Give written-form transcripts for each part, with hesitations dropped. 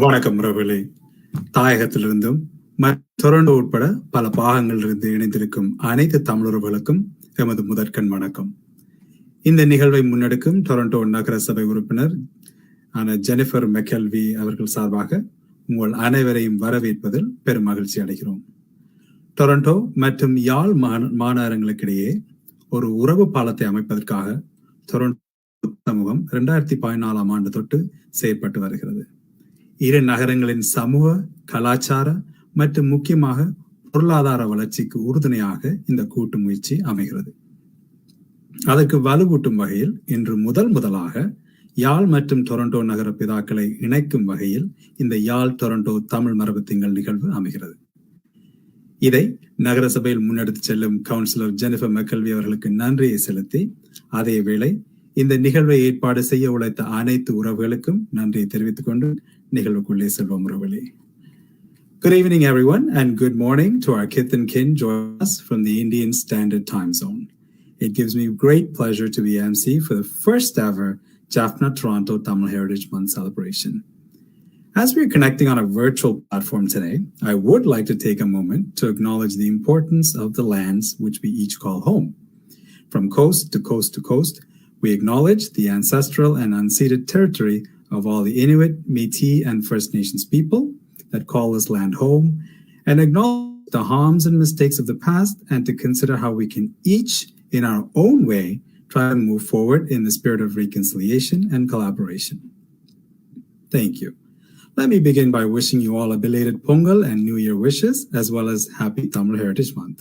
வணக்கம் ரவிலே. தாயகத்திலிருந்தும் டொரண்டோ உட்பட பல பாகங்களிலிருந்து இணைந்திருக்கும் அனைத்து தமிழர்களுக்கும் எமது முதற்கண் வணக்கம். இந்த நிகழ்வை முன்னெடுக்கும் டொரண்டோ நகர சபை உறுப்பினர் ஜெனிஃபர் மெக்கெல்வி அவர்கள் சார்பாக உங்கள் அனைவரையும் வரவேற்பதில் பெரும் மகிழ்ச்சி அடைகிறோம். டொரண்டோ மற்றும் யாழ் மாநகரங்களுக்கிடையே ஒரு உறவு பாலத்தை அமைப்பதற்காக டொரண்டோ சமூகம் 2014 ஆண்டு தொட்டு செயற்பட்டு வருகிறது. இரு நகரங்களின் சமூக, கலாச்சார மற்றும் முக்கியமாக பொருளாதார வளர்ச்சிக்கு உறுதுணையாக இந்த கூட்டு முயற்சி அமைகிறது. அதற்கு வலுவூட்டும் வகையில் இன்று முதலாக யாழ் மற்றும் டொரண்டோ நகர பிதாக்களை இணைக்கும் வகையில் இந்த யாழ் டொரண்டோ தமிழ் மரபு திங்கள் நிகழ்வு அமைகிறது. இதை நகர சபையில் முன்னெடுத்து செல்லும் கவுன்சிலர் ஜெனிஃபர் மெக்கெல்வி அவர்களுக்கு நன்றியை செலுத்தி, அதே வேளை இந்த நிகழ்வை ஏற்பாடு செய்ய உழைத்த அனைத்து உறவுகளுக்கும் நன்றியை தெரிவித்துக் கொண்டு நிகழ்வுக்குள்ளே செல்வோம் உறவுகளே. Good evening everyone and good morning to our kith and kin joining us from the Indian Standard Time Zone. It gives me great pleasure to be MC for the first ever Jaffna Toronto Tamil Heritage Month celebration. As we are connecting on a virtual platform today, I would like to take a moment to acknowledge the importance of the lands which we each call home. From coast to coast to coast, we acknowledge the ancestral and unceded territory of all the Inuit, Métis, and First Nations people that call this land home, and acknowledge the harms and mistakes of the past, and to consider how we can each, in our own way, try to move forward in the spirit of reconciliation and collaboration. Thank you. Let me begin by wishing you all a belated Pongal and New Year wishes, as well as Happy Tamil Heritage Month.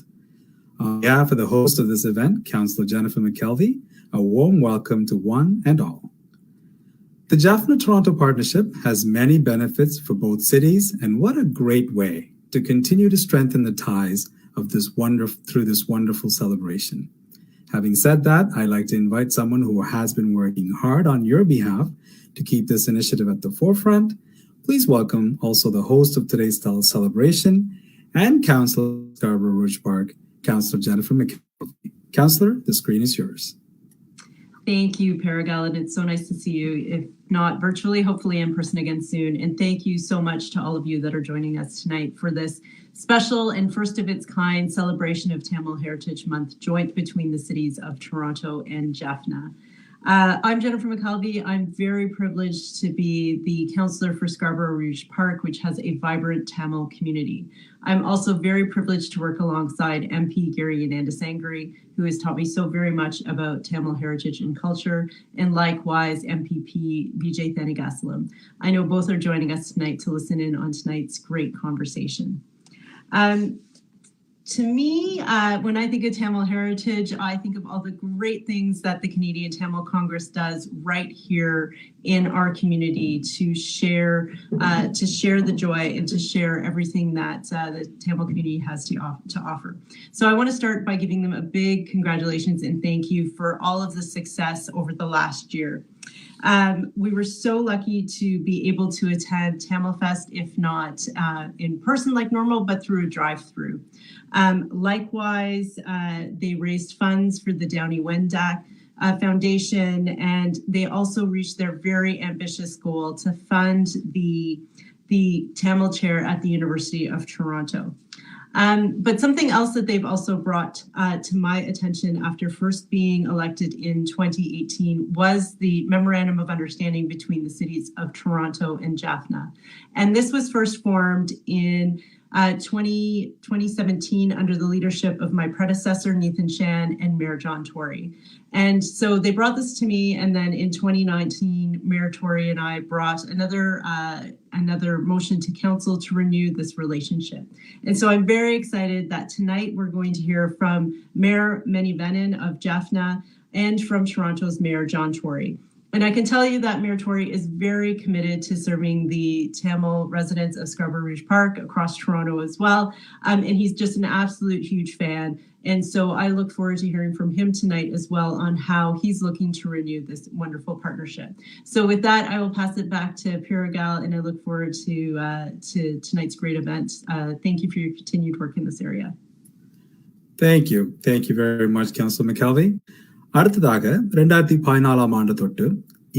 On behalf of the host of this event, Councillor Jennifer McKelvie, a warm welcome to one and all. The Jaffna Toronto partnership has many benefits for both cities, and what a great way to continue to strengthen the ties of through this wonderful celebration. Having said that, I'd like to invite someone who has been working hard on your behalf to keep this initiative at the forefront. Please welcome also the host of today's celebration and Councillor Scarborough Rouge Park, Councillor Jennifer McKelvie. Councillor, the screen is yours. Thank you, Paragal, and it's so nice to see you, if not virtually, hopefully in person again soon. And thank you so much to all of you that are joining us tonight for this special and first of its kind celebration of Tamil Heritage Month, joint between the cities of Toronto and Jaffna. I'm Jennifer McKelvie. I'm very privileged to be the councillor for Scarborough Rouge Park, which has a vibrant Tamil community. I'm also very privileged to work alongside MP Gary Anandasangri, who has taught me so very much about Tamil heritage and culture, and likewise MPP Vijay Thanigasalam. I know both are joining us tonight to listen in on tonight's great conversation. To me, when I think of Tamil heritage, I think of all the great things that the Canadian Tamil Congress does right here in our community to share the joy and to share everything that the Tamil community has to offer. So I want to start by giving them a big congratulations and thank you for all of the success over the last year. We were so lucky to be able to attend Tamil Fest, if not in person like normal, but through a drive-through. Likewise, they raised funds for the Downey Wendack Foundation, and they also reached their very ambitious goal to fund the Tamil chair at the University of Toronto. But something else that they've also brought to my attention after first being elected in 2018 was the Memorandum of Understanding between the cities of Toronto and Jaffna. And this was first formed in 2017 under the leadership of my predecessor, Nathan Shan, and Mayor John Tory. And so they brought this to me, and then in 2019, Mayor Tory and I brought another motion to council to renew this relationship. And so I'm very excited that tonight we're going to hear from Mayor Manivannan of Jaffna and from Toronto's Mayor John Tory. And I can tell you that Mayor Tory is very committed to serving the Tamil residents of Scarborough Rouge Park across Toronto as well. And he's just an absolute huge fan. And so I look forward to hearing from him tonight as well on how he's looking to renew this wonderful partnership. So with that, I will pass it back to Paragal, and I look forward to tonight's great event. Thank you for your continued work in this area. Thank you. Thank you very much, Councillor McKelvie. அடுத்ததாக 2014 ஆண்டு தொட்டு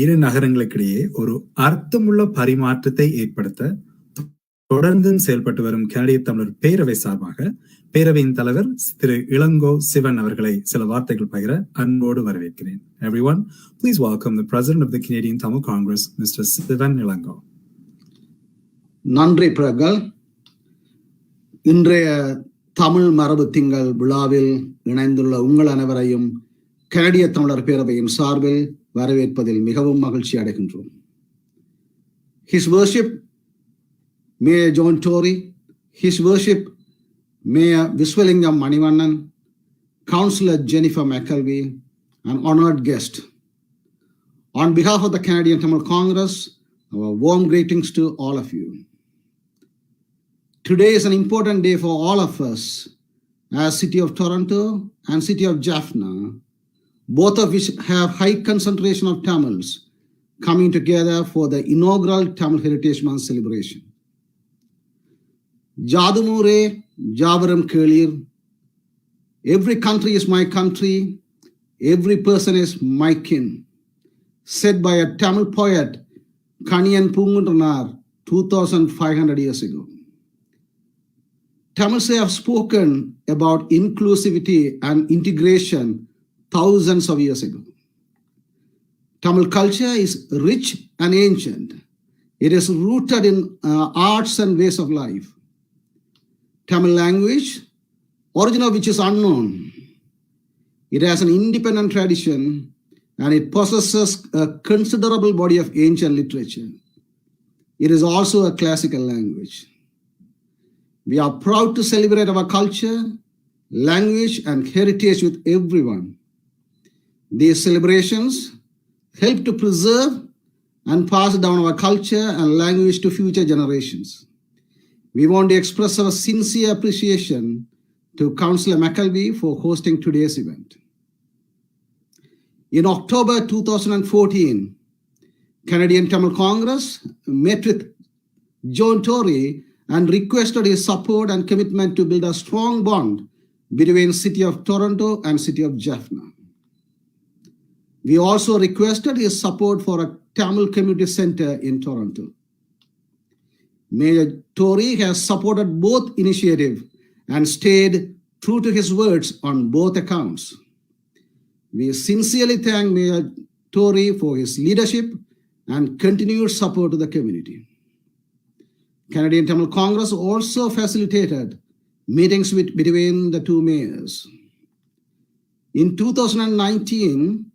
இரு நகரங்களுக்கிடையே ஒரு அர்த்தமுள்ள பரிமாற்றத்தை ஏற்படுத்த தொடர்ந்தும் செயல்பட்டு வரும் கனடிய தமிழர் பேரவை சார்பாக பேரவையின் தலைவர் திரு இளங்கோ சிவன் அவர்களை சில வார்த்தைகள் பகிர அன்போடு வரவேற்கிறேன். Everyone, please welcome the President of the Canadian Tamil Congress, Mr. Sivan Ilango. நன்றி பிரகல். இன்றைய தமிழ் மரபு திங்கள் விழாவில் இணைந்துள்ள உங்கள் அனைவரையும் கனடிய தமிழர் பேரவையின் சார்பில் வரவேற்பதில் மிகவும் மகிழ்ச்சி அடைகின்றோம். His Worship Mayor John Tory, His Worship Mayor Visvalingam Manivannan, Councillor Jennifer McKelvie, and honoured guest. On behalf of the Canadian Tamil Congress, our warm greetings to all of you. Today is an important day for all of us as City of Toronto and City of Jaffna, both of which have high concentration of Tamils coming together for the inaugural Tamil Heritage Month celebration. Jadumure Javaram Kelir, every country is my country, every person is my kin, said by a Tamil poet, Kaniyan Pungundranar, 2500 years ago. Tamils have spoken about inclusivity and integration thousands of years ago. Tamil culture is rich and ancient. It is rooted in arts and ways of life. Tamil language, origin of which is unknown. It has an independent tradition and it possesses a considerable body of ancient literature. It is also a classical language. We are proud to celebrate our culture, language, and heritage with everyone. These celebrations help to preserve and pass down our culture and language to future generations. We want to express our sincere appreciation to Councillor McKelvie for hosting today's event. In October 2014, Canadian Tamil Congress met with John Tory and requested his support and commitment to build a strong bond between City of Toronto and City of Jaffna. We also requested his support for a Tamil community center in Toronto. Mayor Tory has supported both initiatives and stayed true to his words on both accounts. We sincerely thank Mayor Tory for his leadership and continued support to the community. Canadian Tamil Congress also facilitated meetings between the two mayors. In 2019,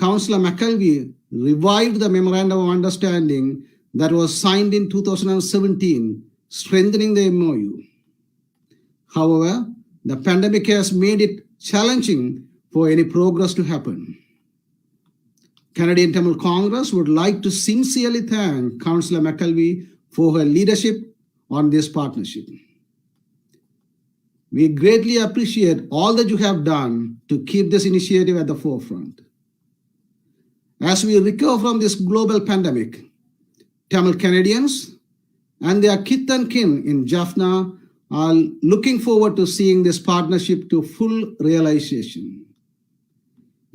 Councillor McKelvie revived the Memorandum of Understanding that was signed in 2017, strengthening the MOU. However, the pandemic has made it challenging for any progress to happen. Canadian Tamil Congress would like to sincerely thank Councillor McKelvie for her leadership on this partnership. We greatly appreciate all that you have done to keep this initiative at the forefront. As we recover from this global pandemic, Tamil Canadians and their kith and kin in Jaffna are looking forward to seeing this partnership to full realization.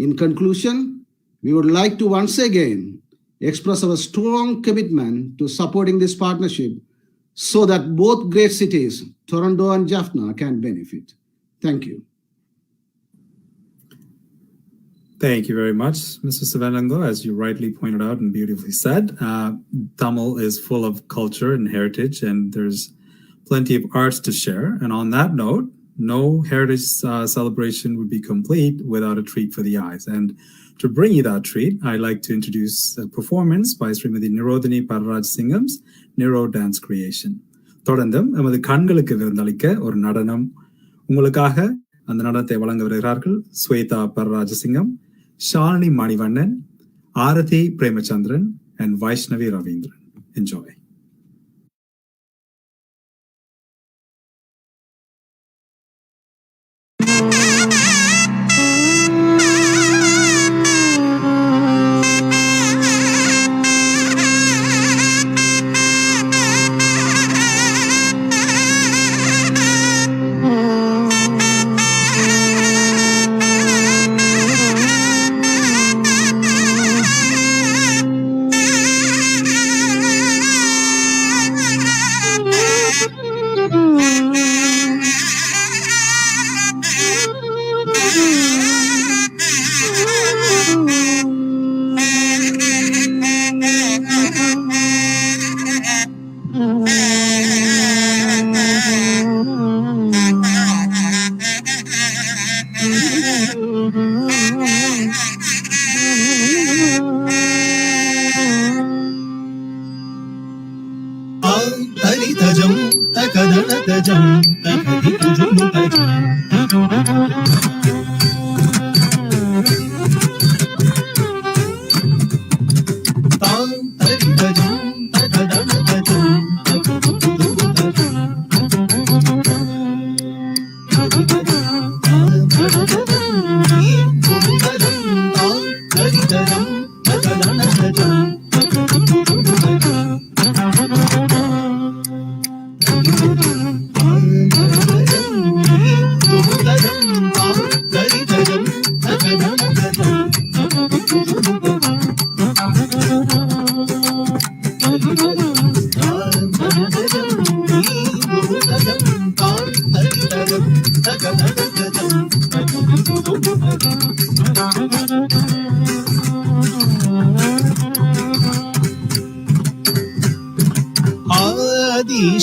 In conclusion, we would like to once again express our strong commitment to supporting this partnership so that both great cities, Toronto and Jaffna, can benefit. Thank you. Thank you very much, Mr. Sivanango. As you rightly pointed out and beautifully said, Tamil is full of culture and heritage, and there's plenty of arts to share. And on that note, no heritage celebration would be complete without a treat for the eyes. And to bring you that treat, I'd like to introduce a performance by Srimati Nirodhini Parraj Singham's Niro Dance Creation. தொடர்ந்தும் எமது கண்களுக்கு விருந்தளிக்க ஒரு நடனம் உங்களுக்காக அந்த நடனத்தை வழங்க வருகிறார்கள் Shweta Pararajasingam, Shalini Manivannan, Aarathi Premachandran and Vaishnavi Ravindran. Enjoy.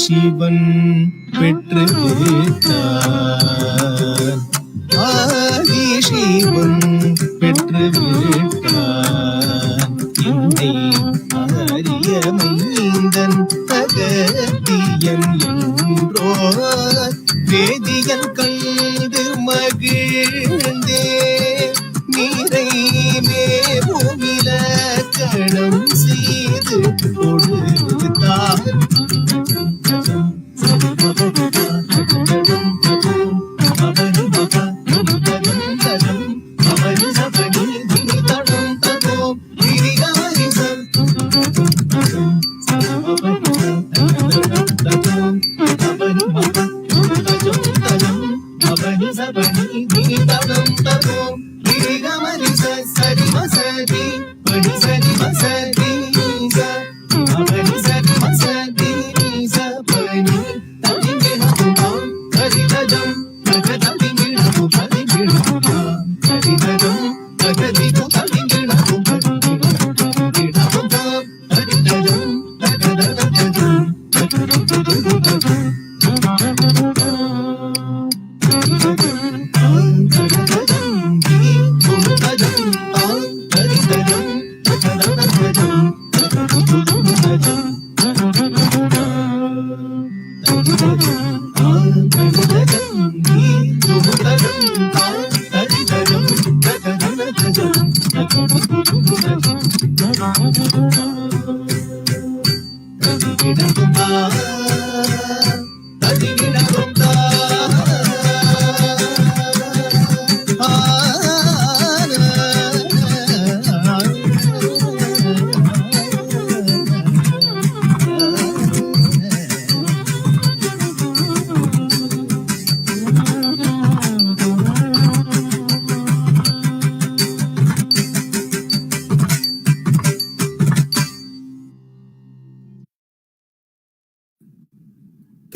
Sivan பெற்று விட்டார் ஆதிசிவன் பெற்று விட்டார் என்னை அரிய மைந்தன் அகத்தியன் என்றோ வேதியன் கண்டு மகிழ்ந்தே நீரை மேபூமில கணம் செய்து கொடுத்தார்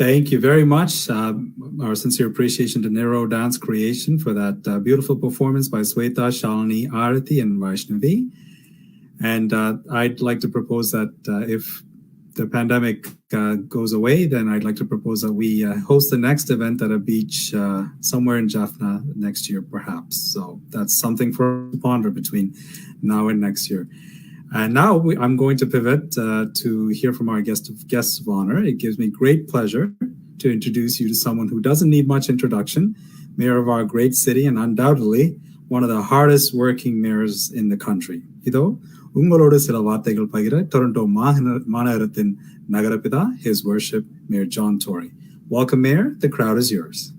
Thank you very much. Our sincere appreciation to Nero Dance Creation for that beautiful performance by Sweta, Shalini, Arati, and Vaishnavi. And I'd like to propose that if the pandemic goes away, then I'd like to propose that we host the next event at a beach somewhere in Jaffna next year, perhaps. So that's something for us to ponder between now and next year. And now I'm going to pivot to hear from our guests of honor. It gives me great pleasure to introduce you to someone who doesn't need much introduction, mayor of our great city and undoubtedly one of the hardest working mayors in the country. Ido, ungalodu sila vaarthaigal pagira Toronto Manavarathin Nagarapida, His Worship Mayor John Tory. Welcome, Mayor. The crowd is yours.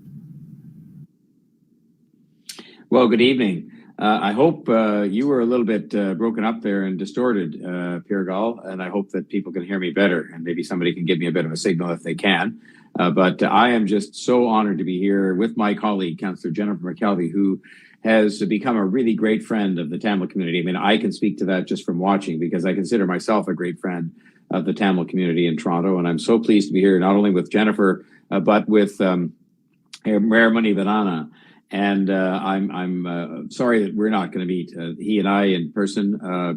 Well, good evening. I hope you were a little bit broken up there and distorted, Pirgal, and I hope that people can hear me better, and maybe somebody can give me a bit of a signal if they can. But I am just so honored to be here with my colleague, Councillor Jennifer McKelvie, who has become a really great friend of the Tamil community. I mean, I can speak to that just from watching because I consider myself a great friend of the Tamil community in Toronto, and I'm so pleased to be here not only with Jennifer, but with Mayor Manivannan. And I'm sorry that we're not going to meet he and I in person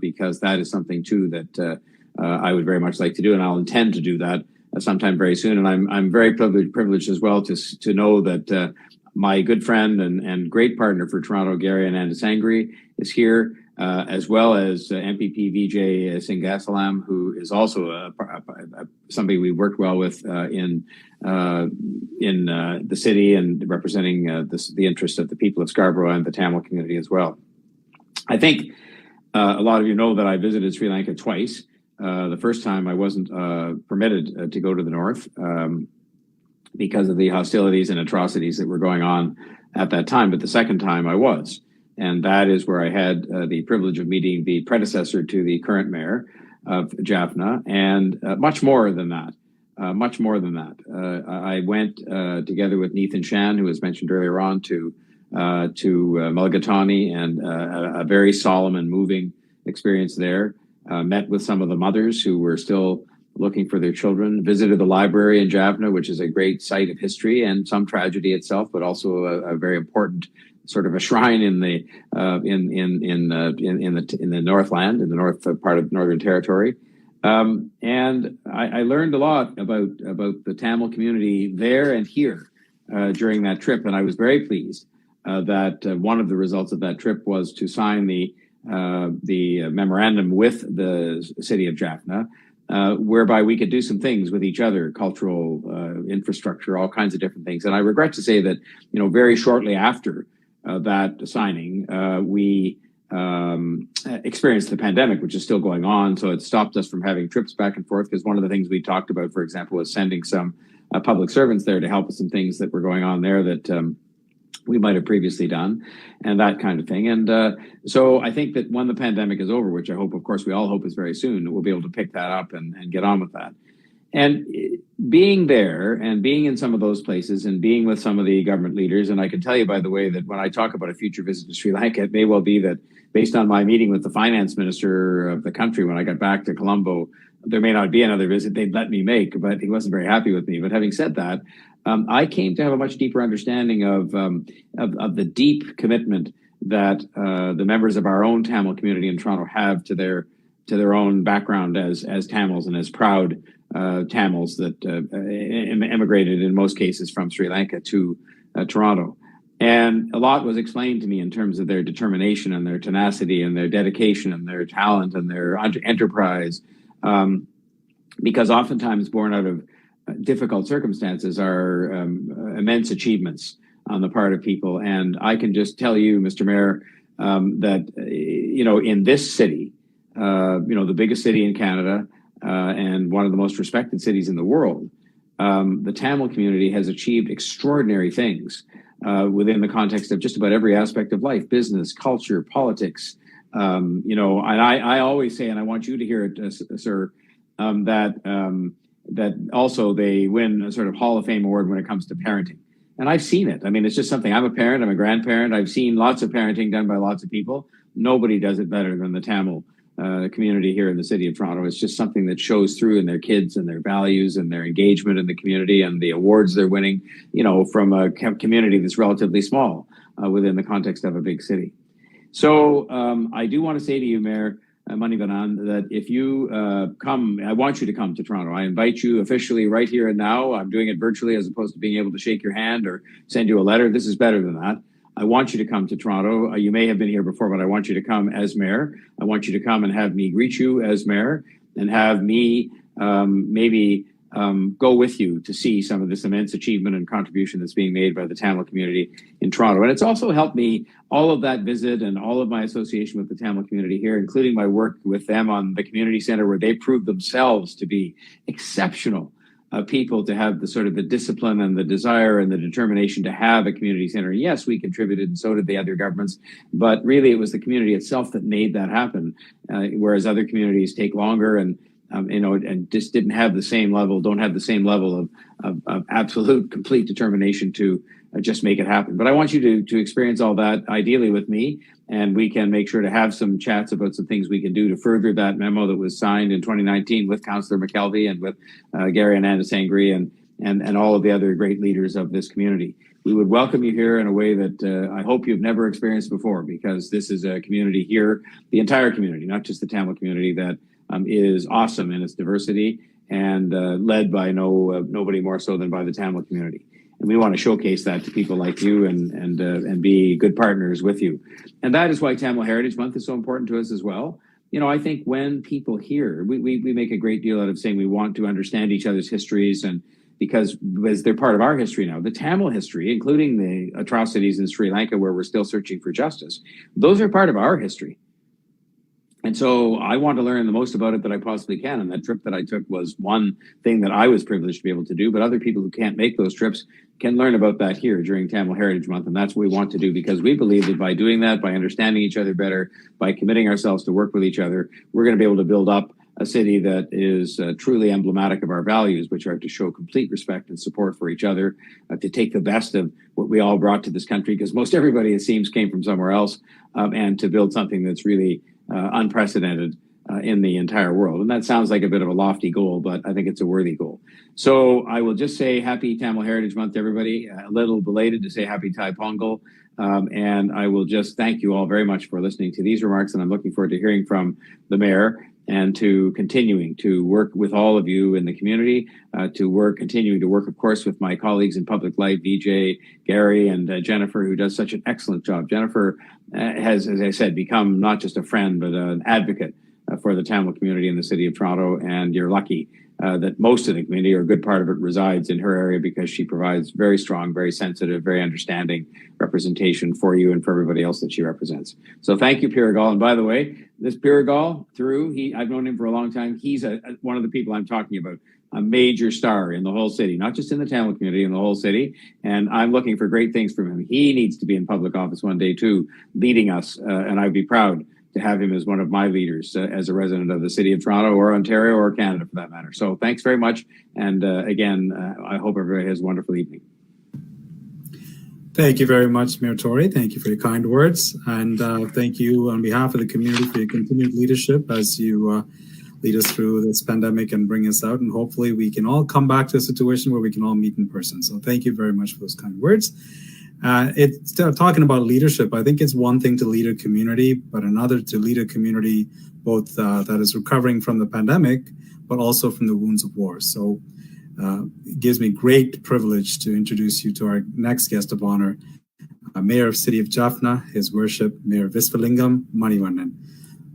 because that is something too that I would very much like to do, and I'll intend to do that sometime very soon. And I'm very privileged as well to know that my good friend and great partner for Toronto, Gary Anandasangri, is here. as well as MPP Vijay Singhasalam, who is also somebody we worked well with in the city and representing the interests of the people of Scarborough and the Tamil community as well. I think a lot of you know that I visited Sri Lanka twice. The first time I wasn't permitted to go to the north because of the hostilities and atrocities that were going on at that time. But the second time I was. And that is where I had the privilege of meeting the predecessor to the current mayor of Jaffna, and much more than that. I went together with Nathan Shan, who was mentioned earlier on, to Mulligatawny, and a very solemn and moving experience there. Met with some of the mothers who were still looking for their children. Visited the library in Jaffna, which is a great site of history and some tragedy itself, but also a very important sort of a shrine in the Northland, in the north part of Northern Territory. And I learned a lot about the Tamil community there and here during that trip, and I was very pleased that one of the results of that trip was to sign the memorandum with the city of Jaffna, whereby we could do some things with each other, cultural infrastructure, all kinds of different things. And I regret to say that, very shortly after that signing, we experienced the pandemic, which is still going on. So it stopped us from having trips back and forth, because one of the things we talked about, for example, was sending some public servants there to help with some things that were going on there that we might have previously done, and that kind of thing. And so I think that when the pandemic is over, which I hope, of course, we all hope is very soon, we'll be able to pick that up and get on with that. And being there and being in some of those places and being with some of the government leaders, and I can tell you, by the way, that when I talk about a future visit to Sri Lanka, it may well be that based on my meeting with the finance minister of the country when I got back to Colombo, there may not be another visit they'd let me make, but he wasn't very happy with me. But having said that, I came to have a much deeper understanding of the deep commitment that the members of our own Tamil community in Toronto have to their own background as Tamils and as proud Tamils that emigrated in most cases from Sri Lanka to Toronto. And a lot was explained to me in terms of their determination and their tenacity and their dedication and their talent and their enterprise, because oftentimes born out of difficult circumstances are immense achievements on the part of people. And I can just tell you, Mr. Mayor, that, in this city, the biggest city in Canada, and one of the most respected cities in the world, the Tamil community has achieved extraordinary things within the context of just about every aspect of life: business, culture, politics. And I always say, and I want you to hear it, sir, that also they win a sort of Hall of Fame award when it comes to parenting. And I've seen it. I mean, it's just something. I'm a parent. I'm a grandparent. I've seen lots of parenting done by lots of people. Nobody does it better than the Tamil community here in the city of Toronto. It's just something that shows through in their kids and their values and their engagement in the community and the awards they're winning, from a community that's relatively small within the context of a big city. So I do want to say to you, Mayor Manivannan, that if you come, I want you to come to Toronto. I invite you officially right here and now. I'm doing it virtually as opposed to being able to shake your hand or send you a letter. This is better than that. I want you to come to Toronto. You may have been here before, but I want you to come as mayor. I want you to come and have me greet you as mayor and have me go with you to see some of this immense achievement and contribution that's being made by the Tamil community in Toronto. And it's also helped me, all of that visit and all of my association with the Tamil community here, including my work with them on the community center, where they proved themselves to be exceptional people, to have the sort of the discipline and the desire and the determination to have a community center. Yes, we contributed, and so did the other governments, but really it was the community itself that made that happen, whereas other communities take longer and just don't have the same level of absolute, complete determination to just make it happen. But I want you to experience all that, ideally with me, and we can make sure to have some chats about some things we can do to further that memo that was signed in 2019 with Councillor McKelvie and with Gary Ananda Sangri and all of the other great leaders of this community. We would welcome you here in a way that I hope you've never experienced before, because this is a community here, the entire community, not just the Tamil community, that is awesome in its diversity and led by nobody more so than by the Tamil community. And we want to showcase that to people like you and be good partners with you. And that is why Tamil Heritage Month is so important to us as well. I think when people hear, we make a great deal out of saying we want to understand each other's histories, and because they're part of our history now. The Tamil history, including the atrocities in Sri Lanka where we're still searching for justice, those are part of our history. And so I want to learn the most about it that I possibly can. And that trip that I took was one thing that I was privileged to be able to do. But other people who can't make those trips can learn about that here during Tamil Heritage Month. And that's what we want to do, because we believe that by doing that, by understanding each other better, by committing ourselves to work with each other, we're going to be able to build up a city that is truly emblematic of our values, which are to show complete respect and support for each other, to take the best of what we all brought to this country, because most everybody, it seems, came from somewhere else, and to build something that's really unprecedented in the entire world. And that sounds like a bit of a lofty goal, but I think it's a worthy goal. So I will just say happy Tamil Heritage Month, everybody. A little belated to say happy Thai Pongal. And I will just thank you all very much for listening to these remarks. And I'm looking forward to hearing from the mayor and to continuing to work with all of you in the community, continuing to work, of course, with my colleagues in public life, VJ, Gary, and Jennifer, who does such an excellent job. Jennifer has, as I said, become not just a friend, but an advocate for the Tamil community in the city of Toronto. And you're lucky that most of the community, or a good part of it, resides in her area, because she provides very strong, very sensitive, very understanding representation for you and for everybody else that she represents. So thank you, Piragal. And by the way, this Piragal, I've known him for a long time. He's one of the people I'm talking about, a major star in the whole city, not just in the Tamil community, in the whole city. And I'm looking for great things from him. He needs to be in public office one day too, leading us. And I'd be proud to have him as one of my leaders as a resident of the city of Toronto, or Ontario, or Canada for that matter. So thanks very much. And again, I hope everybody has a wonderful evening. Thank you very much, Mayor Tory. Thank you for your kind words. And thank you on behalf of the community for your continued leadership as you lead us through this pandemic and bring us out. And hopefully we can all come back to a situation where we can all meet in person. So thank you very much for those kind words. It's talking about leadership. I think it's one thing to lead a community, but another to lead a community both that is recovering from the pandemic, but also from the wounds of war. So it gives me great privilege to introduce you to our next guest of honor, Mayor of City of Jaffna, His Worship Mayor Visvalingam Manivannan.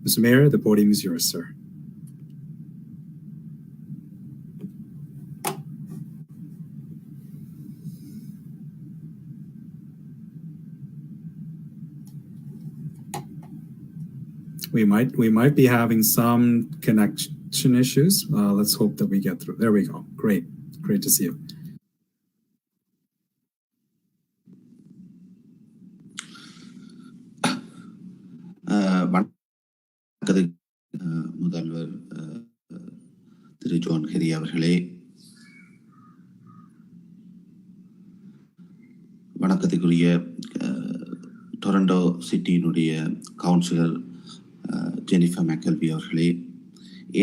Mr. Mayor, the podium is yours, sir. We might be having some connection issues. Let's hope that we get through. There we go. Great to see you. முதல்வர் திரு zone ஹெரி அவர்களே, வணக்கத்துக்குரிய Toronto சிட்டியினுடைய councillor Jennifer மெக்கல்வி அவர்களே,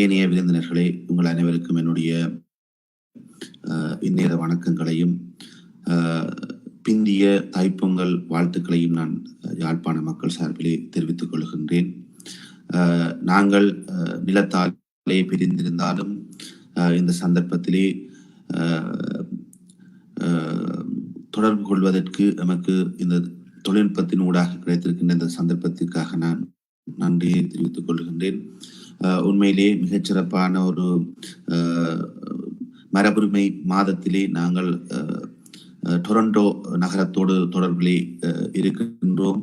ஏனைய விருந்தினர்களே, உங்கள் அனைவருக்கும் என்னுடைய இந்நேர வணக்கங்களையும் பிந்திய தைப்பொங்கல் வாழ்த்துக்களையும் நான் யாழ்ப்பாண மக்கள் சார்பிலே தெரிவித்துக் கொள்கின்றேன். நாங்கள் நிலத்தாலே பிரிந்திருந்தாலும் இந்த சந்தர்ப்பத்திலே தொடர்பு கொள்வதற்கு நமக்கு இந்த தொழில்நுட்பத்தின் ஊடாக கிடைத்திருக்கின்ற இந்த சந்தர்ப்பத்திற்காக நான் நன்றியை தெரிவித்துக் கொள்கின்றேன். உண்மையிலே மிகச்சிறப்பான ஒரு மரபுரிமை மாதத்திலே நாங்கள் டொரண்டோ நகரத்தோடு தொடர்பிலே இருக்கின்றோம்.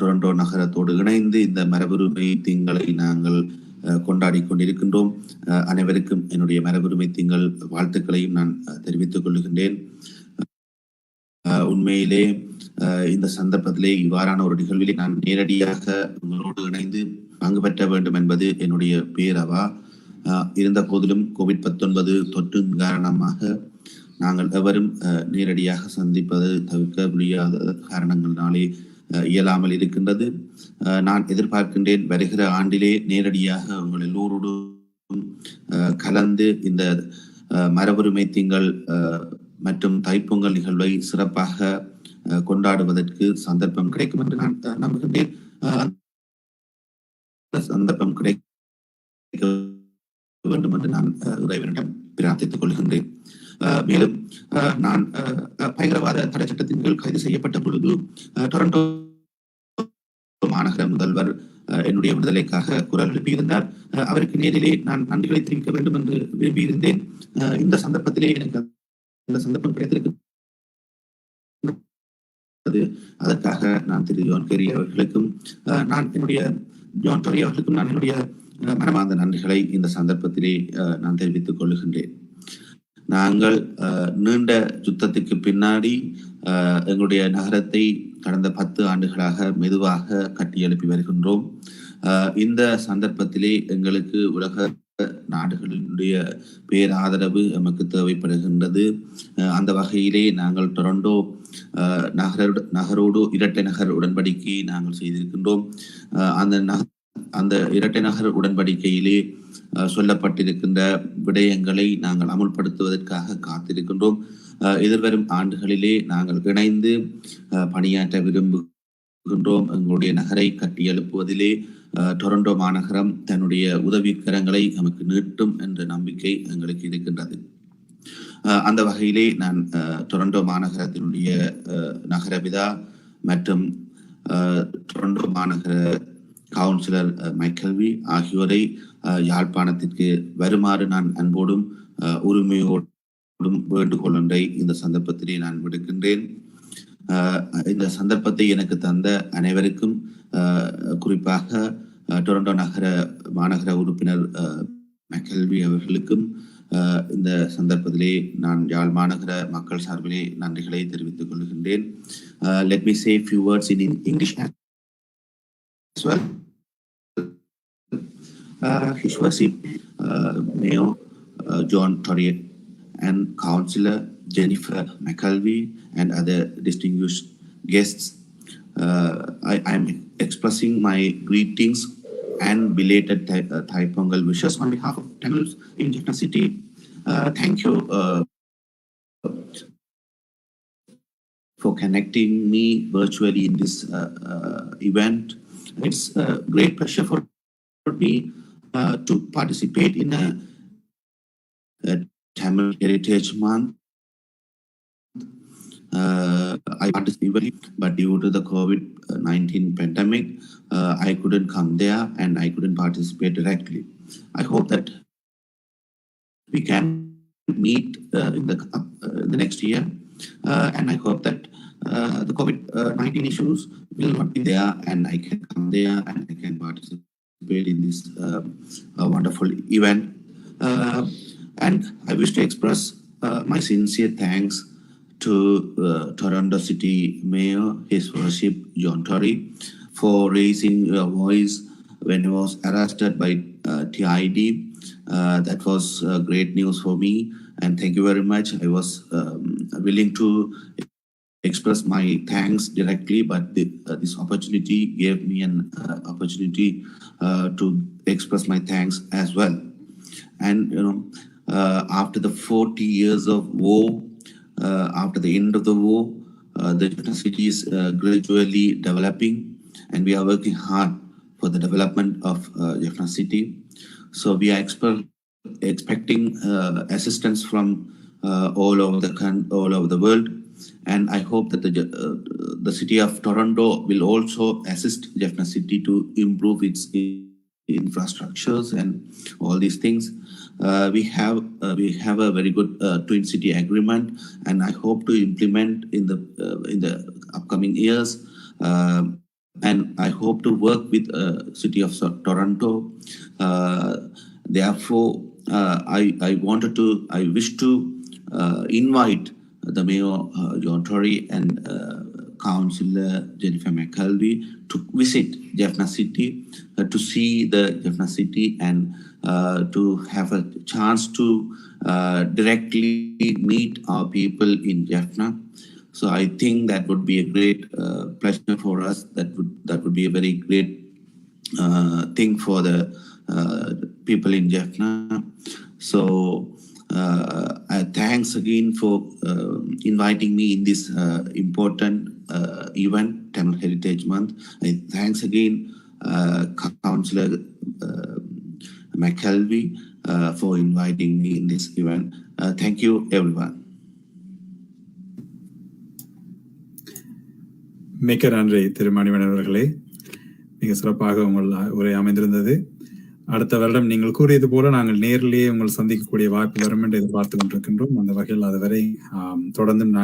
டொரண்டோ நகரத்தோடு இணைந்து இந்த மரபுரிமை திங்களை நாங்கள் கொண்டாடி கொண்டிருக்கின்றோம். அனைவருக்கும் என்னுடைய மரபுரிமை திங்கள் வாழ்த்துக்களையும் நான் தெரிவித்துக் கொள்கின்றேன். உண்மையிலே இந்த சந்தர்ப்பத்திலே இவ்வாறான ஒரு நிகழ்விலே நான் நேரடியாக உங்களோடு இணைந்து பங்கு பெற்ற வேண்டும் என்பது என்னுடைய பேரவா. இருந்த போதிலும் COVID-19 தொற்று காரணமாக நாங்கள் எவரும் நேரடியாக சந்திப்பது தவிர்க்க முடியாத காரணங்களினாலே இயலாமல் இருக்கின்றது. நான் எதிர்பார்க்கின்றேன் வருகிற ஆண்டிலே நேரடியாக உங்கள் எல்லோரோடும் கலந்து இந்த மரபுரிமை திங்கள் மற்றும் தைப்பொங்கல் நிகழ்வை சிறப்பாக கொண்டாடுவதற்கு சந்தர்ப்பம் கிடைக்கும் என்று நான் நம்புகின்றேன். சந்தர்ப்பம் கிடைக்க வேண்டும் என்று நான் இறைவனிடம் பிரார்த்தித்துக் கொள்கின்றேன். மேலும் நான் பயங்கரவாத தடை சட்டத்தின் கீழ் கைது செய்யப்பட்ட பொழுது டொரண்டோ மாநகர முதல்வர் என்னுடைய விடுதலைக்காக குரல் எழுப்பியிருந்தார். அவருக்கு நேரிலே நான் நன்றிகளை தெரிவிக்க வேண்டும் என்று விரும்பியிருந்தேன். இந்த சந்தர்ப்பத்திலே எனக்கு அந்த சந்தர்ப்பம் கிடைத்திருக்கு. அதற்காக நான் திரு ஜான் கேரி அவர்களுக்கும் நான் என்னுடைய ஜான் டோரி அவர்களுக்கும் நான் என்னுடைய மனமார்ந்த நன்றிகளை இந்த சந்தர்ப்பத்திலே நான் தெரிவித்துக் கொள்கின்றேன். நாங்கள் நீண்ட யுத்தத்துக்கு பின்னாடி எங்களுடைய நகரத்தை கடந்த 10 ஆண்டுகளாக மெதுவாக கட்டியெழுப்பி வருகின்றோம். இந்த சந்தர்ப்பத்திலே எங்களுக்கு உலக நாடுகளினுடைய பேராதரவு நமக்கு தேவைப்படுகின்றது. அந்த வகையிலே நாங்கள் டொரண்டோ நகரோடு இரட்டை நகர் உடன்படிக்கையை நாங்கள் செய்திருக்கின்றோம். அந்த இரட்டை நகர் உடன்படிக்கையிலே சொல்லப்பட்டிருக்கின்ற விடயங்களை நாங்கள் அமுல்படுத்துவதற்காக காத்திருக்கின்றோம். எதிர்வரும் ஆண்டுகளிலே நாங்கள் இணைந்து பணியாற்ற விரும்புகின்றோம். எங்களுடைய நகரை கட்டியெழுப்புவதிலே டொரண்டோ மாநகரம் தன்னுடைய உதவிக்கரங்களை நமக்கு நீட்டும் என்ற நம்பிக்கை எங்களுக்கு இருக்கின்றது. அந்த வகையிலே நான் டொரண்டோ மாநகரத்தினுடைய நகரபிதா மற்றும் டொரண்டோ மாநகர கவுன்சிலர் McKelvie ஆகியோரை யாழ்ப்பாணத்திற்கு வருமாறு நான் அன்போடும் உரிமையோடும் வேண்டுகோள் ஒன்றை இந்த சந்தர்ப்பத்திலே நான் விடுக்கின்றேன். இந்த சந்தர்ப்பத்தை எனக்கு தந்த அனைவருக்கும், குறிப்பாக டொரண்டோ மாநகர உறுப்பினர் McKelvie அவர்களுக்கும் இந்த சந்தர்ப்பத்திலே நான் யாழ் மாநகர மக்கள் சார்பிலே நன்றிகளை தெரிவித்துக் கொள்கின்றேன். Let me say a few words in English as well. His Worship Mayor John Tory and Councillor Jennifer McKelvie and other distinguished guests, I am expressing my greetings and belated Thai Pongal wishes on behalf of Tamils in Jaffna City. Thank you for connecting me virtually in this event. It's a great pleasure for me to participate in a Tamil Heritage Month. I participated, but due to the COVID-19 pandemic, I couldn't come there and I couldn't participate directly. I hope that we can meet in the next year, and I hope that the COVID-19 issues will not be there, and I can come there and I can participate in this wonderful event. And I wish to express my sincere thanks to Toronto City Mayor, His Worship John Tory, for raising your voice when he was arrested by TID. That was great news for me, and thank you very much. I was willing to express my thanks directly, but this opportunity gave me an opportunity to express my thanks as well. And after the 40 years of war, after the end of the war, the Jaffna city is gradually developing, and we are working hard for the development of Jaffna city. So we are expecting assistance from all over the world, and I hope that the city of Toronto will also assist Jaffna city to improve its infrastructures and all these things. We have a very good twin city agreement, and I hope to implement in the upcoming years. And I hope to work with city of Toronto. Therefore, I wish to invite the Mayor John Tory and Councillor Jennifer McKelvie to visit Jaffna City, to see the Jaffna City, and to have a chance to directly meet our people in Jaffna. So I think that would be a great pleasure for us. That would be a very great thing for the people in Jaffna. So thanks again for inviting me in this important event, Tamil Heritage Month. Thanks again, Councillor McKelvie, for inviting me in this event. Thank you, everyone. மிக்க நன்றி திரு மணிவண்ணன் அவர்களே. மிக சிறப்பாக உங்கள் உரை அமைந்திருந்தது. அடுத்த வருடம் நீங்கள் கூறியது போல நாங்கள் நேரிலேயே உங்கள் சந்திக்கக்கூடிய வாய்ப்பு வரும் என்று எதிர்பார்த்து கொண்டிருக்கின்றோம். அந்த வகையில் அதுவரை தொடர்ந்தும்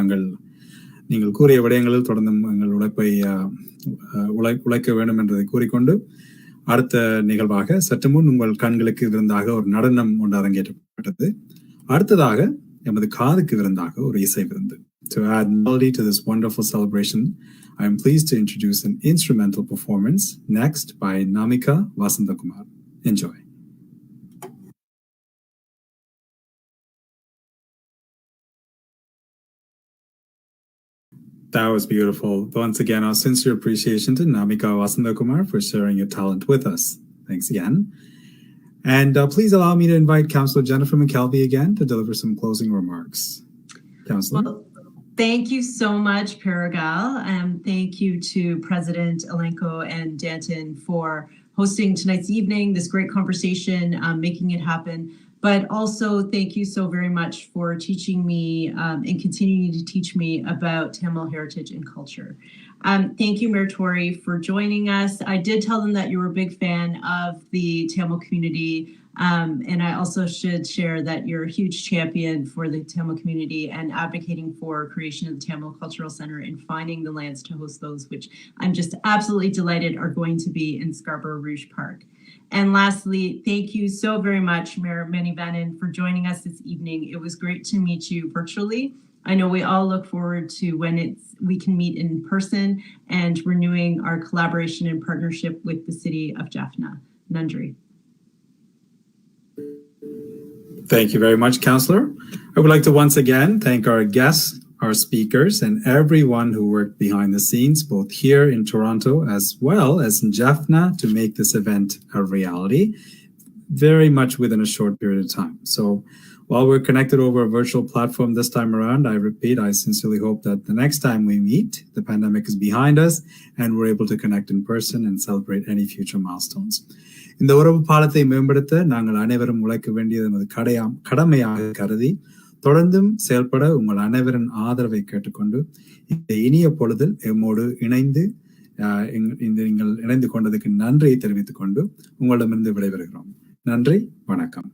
நீங்கள் கூறிய விடயங்களில் தொடர்ந்தும் எங்கள் உழைப்பை உழைக்க வேண்டும் என்பதை கூறிக்கொண்டு அடுத்த நிகழ்வாக சற்று முன் உங்கள் கண்களுக்கு விருந்தாக ஒரு நடனம் ஒன்று அரங்கேற்றப்பட்டது. அடுத்ததாக எமது காதுக்கு விருந்தாக ஒரு இசை விருந்து. To add melody to this wonderful celebration, I am pleased to introduce an instrumental performance next by Namika Vasantakumar. Enjoy. That was beautiful. Once again, our sincere appreciation to Namika Vasantakumar for sharing your talent with us. Thanks again. And please allow me to invite Councillor Jennifer McKelvie again to deliver some closing remarks. Councillor. Well, thank you so much, Paragal. Thank you to President Alenko and Danton for hosting tonight's evening, this great conversation, making it happen. But also thank you so very much for teaching me and continuing to teach me about Tamil heritage and culture. Thank you, Mayor Tory, for joining us. I did tell them that you were a big fan of the Tamil community. And I also should share that you're a huge champion for the Tamil community and advocating for creation of the Tamil Cultural Center and finding the lands to host those, which I'm just absolutely delighted are going to be in Scarborough Rouge Park. And lastly, thank you so very much, Mayor Manivannan, for joining us this evening. It was great to meet you virtually. I know we all look forward to when we can meet in person and renewing our collaboration and partnership with the city of Jaffna. Nandri. Thank you very much, Councillor. I would like to once again thank our guests, our speakers, and everyone who worked behind the scenes, both here in Toronto as well as in Jaffna, to make this event a reality, very much within a short period of time. So while we're connected over a virtual platform this time around, I repeat, I sincerely hope that the next time we meet, the pandemic is behind us and we're able to connect in person and celebrate any future milestones. இந்த உறவு பாலத்தை மேம்படுத்த நாங்கள் அனைவரும் உழைக்க வேண்டியது நமது கடமையாக கருதி தொடர்ந்தும் செயல்பட உங்கள் அனைவரின் ஆதரவை கேட்டுக்கொண்டு இந்த இனிய பொழுதில் எம்மோடு நீங்கள் இணைந்து கொண்டதுக்கு நன்றியை தெரிவித்துக் கொண்டு உங்களிடமிருந்து விடைபெறுகிறோம். நன்றி, வணக்கம்.